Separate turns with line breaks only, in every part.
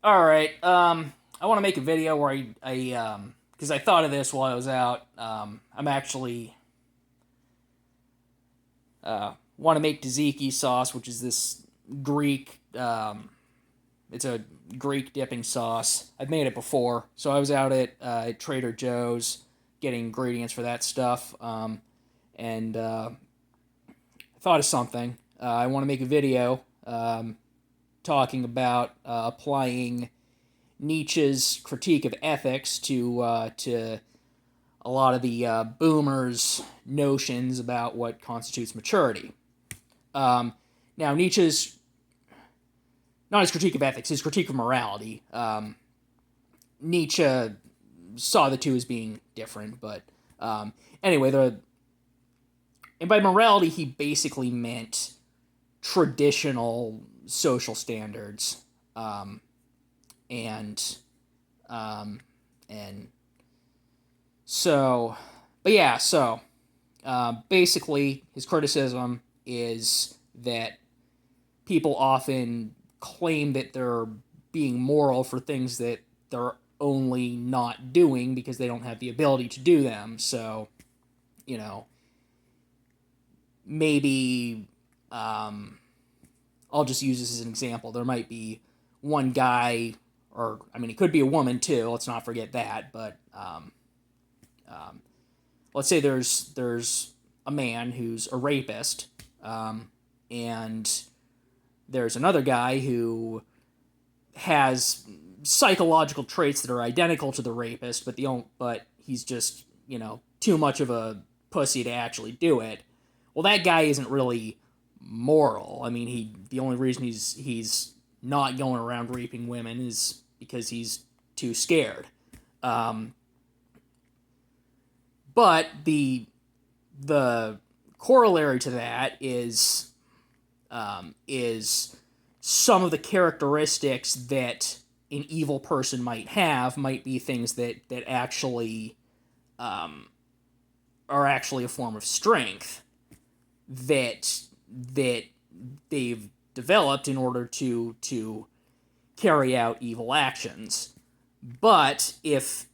All right. I want to make a video where because I thought of this while I was out. I'm actually want to make tzatziki sauce, which is this Greek. It's a Greek dipping sauce. I've made it before, so I was out at Trader Joe's getting ingredients for that stuff. And I thought of something. I want to make a video talking about applying Nietzsche's critique of ethics to a lot of the boomers' notions about what constitutes maturity. Um, Now, Nietzsche's not his critique of ethics, his critique of morality. Nietzsche saw the two as being different, but anyway, and by morality he basically meant traditional social standards, um, and um, and so, but yeah, so basically, his criticism is that people often claim that they're being moral for things that they're only not doing because they don't have the ability to do them. So, you know, maybe um, I'll just use this as an example. There might be one guy, or I mean, it could be a woman too. Let's not forget that. But um, let's say there's a man who's a rapist, and there's another guy who has psychological traits that are identical to the rapist, but he's just too much of a pussy to actually do it. Well, that guy isn't really moral. I mean, the only reason he's not going around raping women is because he's too scared. Um, but the corollary to that is some of the characteristics that an evil person might be things that actually um, are actually a form of strength that that they've developed in order to carry out evil actions. But if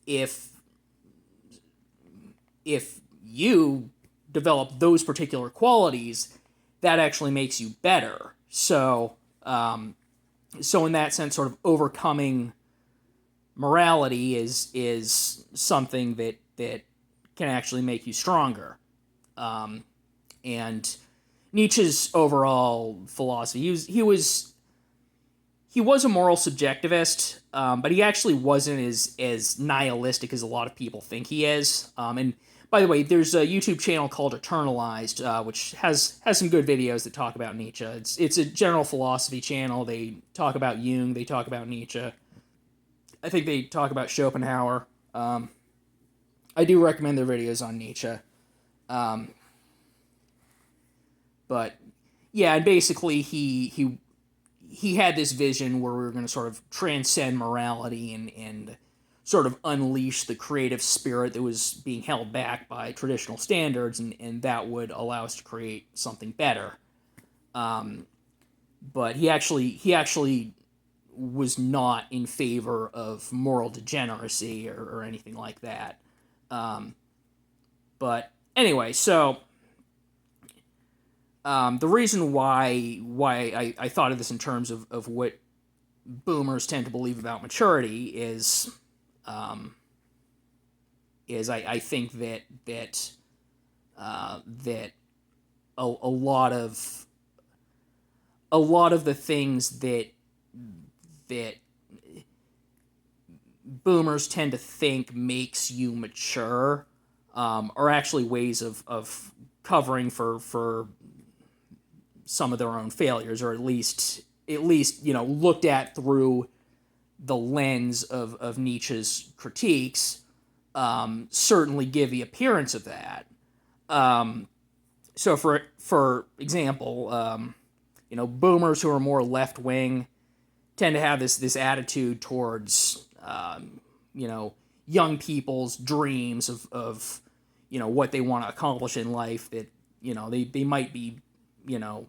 you develop those particular qualities, that actually makes you better. So in that sense, sort of overcoming morality is something that can actually make you stronger. And Nietzsche's overall philosophy, he was a moral subjectivist, but he actually wasn't as nihilistic as a lot of people think he is. And by the way, there's a YouTube channel called Eternalised, which has some good videos that talk about Nietzsche. It's a general philosophy channel. They talk about Jung. They talk about Nietzsche. I think they talk about Schopenhauer. I do recommend their videos on Nietzsche. Um, but yeah, and basically he had this vision where we were going to sort of transcend morality and sort of unleash the creative spirit that was being held back by traditional standards, and that would allow us to create something better. Um, but he actually was not in favor of moral degeneracy or anything like that. Um, but anyway, so the reason why I thought of this in terms of what boomers tend to believe about maturity um, I think that a lot of the things that boomers tend to think makes you mature are actually ways of covering for some of their own failures, or at least looked at through the lens of Nietzsche's critiques, certainly give the appearance of that. Um, so for example, boomers who are more left wing tend to have this attitude towards you know young people's dreams of what they want to accomplish in life, that they might be you know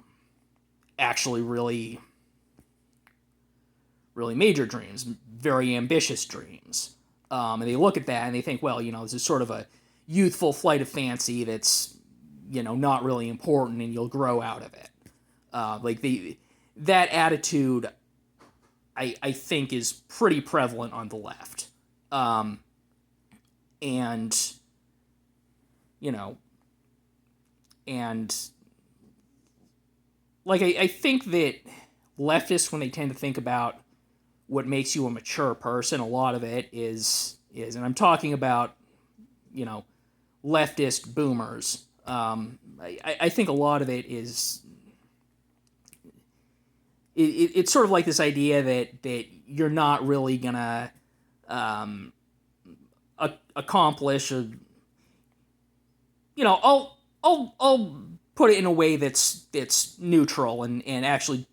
actually really really major dreams, very ambitious dreams. And they look at that and they think, well, this is sort of a youthful flight of fancy that's, not really important, and you'll grow out of it. That attitude, I think, is pretty prevalent on the left. And I think that leftists, when they tend to think about what makes you a mature person, a lot of it is, and I'm talking about, leftist boomers. I think a lot of it is, it's sort of like this idea that you're not really gonna accomplish I'll put it in a way that's neutral and actually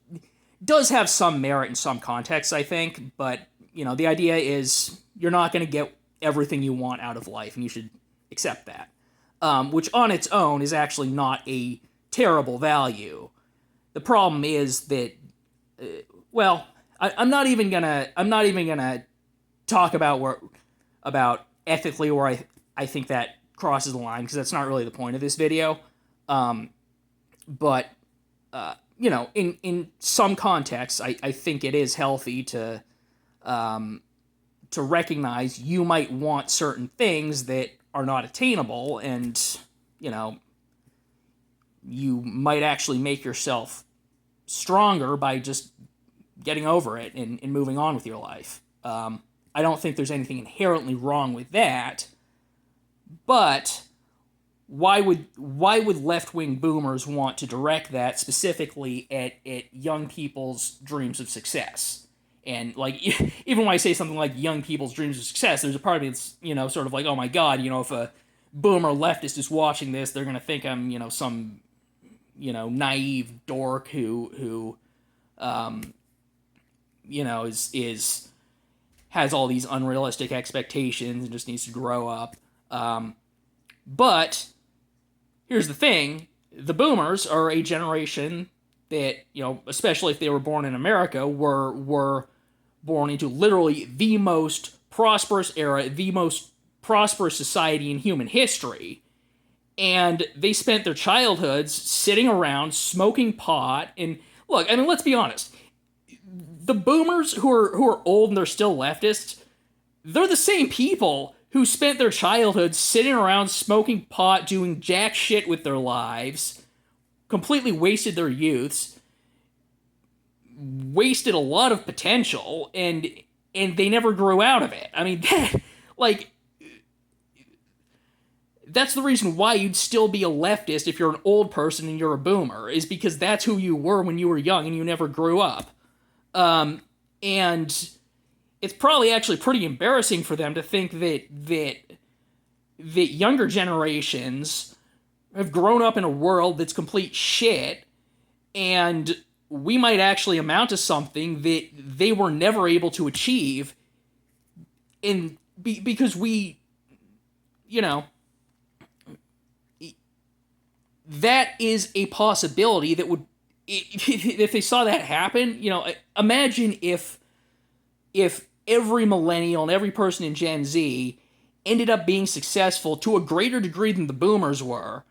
does have some merit in some contexts, I think, but the idea is you're not going to get everything you want out of life, and you should accept that, which on its own is actually not a terrible value. The problem is that, I'm not even gonna talk about ethically where I think that crosses the line, because that's not really the point of this video. But in some contexts, I think it is healthy to recognize you might want certain things that are not attainable, and you might actually make yourself stronger by just getting over it and moving on with your life. I don't think there's anything inherently wrong with that, but why would left-wing boomers want to direct that specifically at young people's dreams of success? And even when I say something like young people's dreams of success, there's a part of me that's sort of like, oh my god, if a boomer leftist is watching this, they're gonna think I'm some naive dork who is has all these unrealistic expectations and just needs to grow up. But here's the thing: the boomers are a generation that, especially if they were born in America, were born into literally the most prosperous era, the most prosperous society in human history. And they spent their childhoods sitting around smoking pot. And look, let's be honest. The boomers who are old and they're still leftists, they're the same people who spent their childhood sitting around smoking pot, doing jack shit with their lives, completely wasted their youths, wasted a lot of potential, and they never grew out of it. That's the reason why you'd still be a leftist if you're an old person and you're a boomer, is because that's who you were when you were young and you never grew up. And it's probably actually pretty embarrassing for them to think that younger generations have grown up in a world that's complete shit, and we might actually amount to something that they were never able to achieve, because we, that is a possibility that would, if they saw that happen, imagine if every millennial and every person in Gen Z ended up being successful to a greater degree than the boomers were,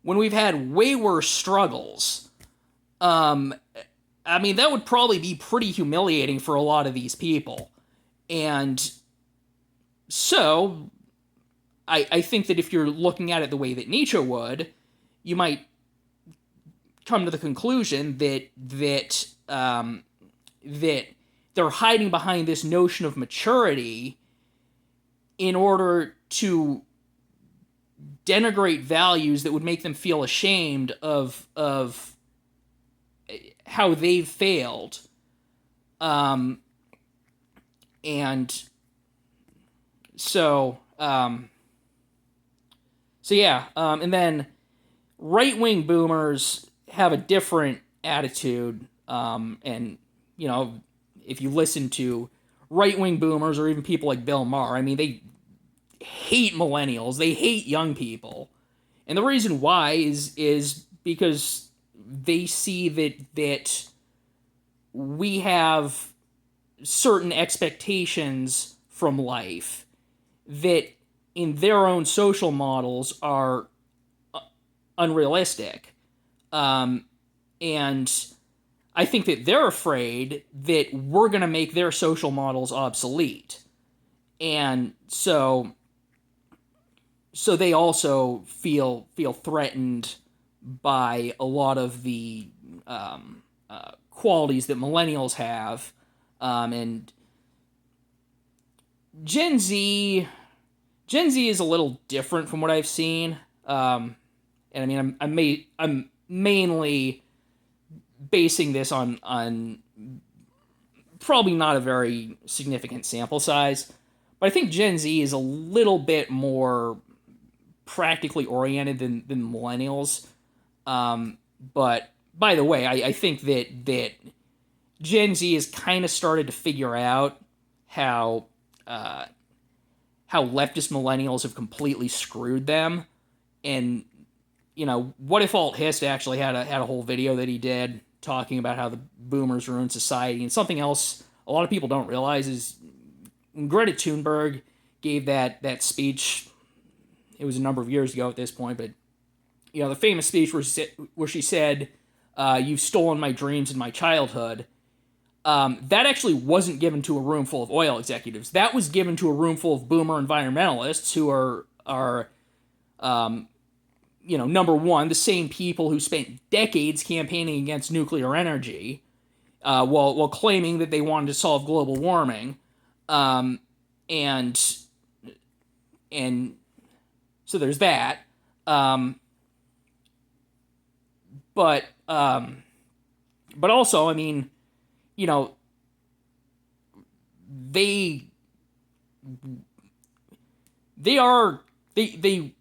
when we've had way worse struggles. That would probably be pretty humiliating for a lot of these people. And so, I think that if you're looking at it the way that Nietzsche would, you might come to the conclusion that they're hiding behind this notion of maturity in order to denigrate values that would make them feel ashamed of how they've failed. And then right-wing boomers have a different attitude, and, if you listen to right-wing boomers or even people like Bill Maher, they hate millennials, they hate young people, and the reason why is because they see that we have certain expectations from life that in their own social models are unrealistic. And I think that they're afraid that we're going to make their social models obsolete. And so they also feel threatened by a lot of the qualities that millennials have, and Gen Z is a little different from what I've seen, and I mean I'm mainly basing this on probably not a very significant sample size, but I think Gen Z is a little bit more practically oriented than millennials. But by the way, I think that Gen Z has kind of started to figure out how leftist millennials have completely screwed them. And Whatifalthist actually had a whole video that he did talking about how the boomers ruin society. And something else a lot of people don't realize is when Greta Thunberg gave that speech. It was a number of years ago at this point, but the famous speech where she said, "You've stolen my dreams and my childhood." That actually wasn't given to a room full of oil executives. That was given to a room full of boomer environmentalists who are number one, the same people who spent decades campaigning against nuclear energy, while claiming that they wanted to solve global warming, and so there's that. But also, I mean, they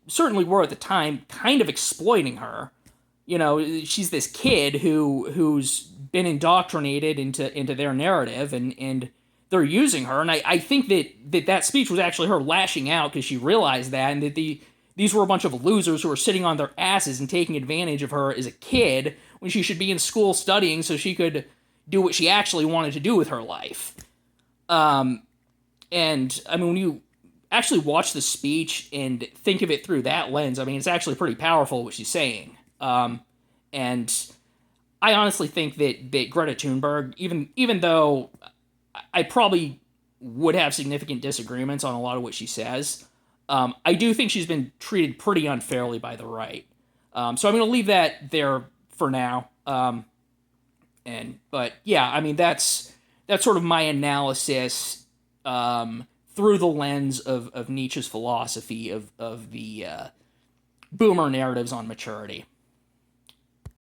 certainly were at the time kind of exploiting her. She's this kid who's been indoctrinated into their narrative, and they're using her. And I think that speech was actually her lashing out because she realized that, and that these were a bunch of losers who were sitting on their asses and taking advantage of her as a kid when she should be in school studying so she could do what she actually wanted to do with her life. And I mean, when you actually watch the speech and think of it through that lens, I mean, it's actually pretty powerful what she's saying. And I honestly think that Greta Thunberg, even though I probably would have significant disagreements on a lot of what she says, I do think she's been treated pretty unfairly by the right. So I'm going to leave that there for now. But yeah, I mean, that's sort of my analysis through the lens of Nietzsche's philosophy of the boomer narratives on maturity.